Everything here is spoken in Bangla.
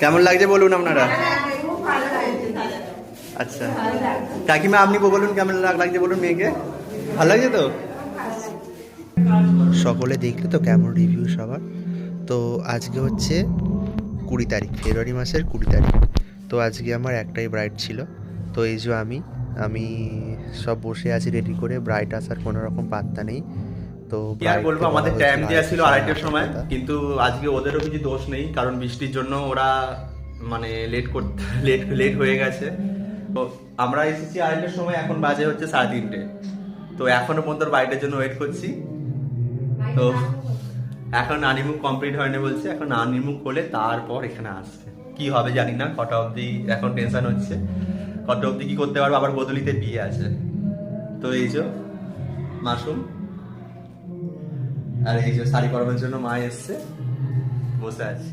কেমন লাগছে বলুন আপনারা। আচ্ছা কাকিমা আপনি বলুন কেমন লাগছে বলুন মেয়েকে, ভালো লাগছে তো? সকলে দেখলে তো কেমন রিভিউ সবার। তো আজকে হচ্ছে 20 তারিখ, ফেব্রুয়ারি মাসের 20 তারিখ। তো আজকে আমার একটাই ব্রাইড ছিল। তো এই যে আমি সব বসে আছি রেডি করে, ব্রাইড আসার কোনো রকম পাত্তা নেই। তো কি আর বলবো, আমাদের টাইম দেওয়া ছিল 2:30টার সময়, কথা। কিন্তু আজকে ওদেরও কিছু দোষ নেই, কারণ বৃষ্টির জন্য ওরা মানে লেট হয়ে গেছে। তো আমরা এসেছি 2:30টার সময়, এখন বাজে হচ্ছে 3:30। তো এখনো পর্যন্ত বাইরের জন্য ওয়েট করছি। তো এখন আনিমুখ কমপ্লিট হয়নি বলছে, এখন আনিমুখ হলে তারপর এখানে আসবে। কি হবে জানি না, কটা অবধি এখন টেনশন হচ্ছে, কটা অবধি কি করতে পারবো, আবার বদলিতে বিয়ে আছে। তো এই যে মাসুম আর এই যে শাড়ি পরানোর জন্য মা এসছে, বসে আছে।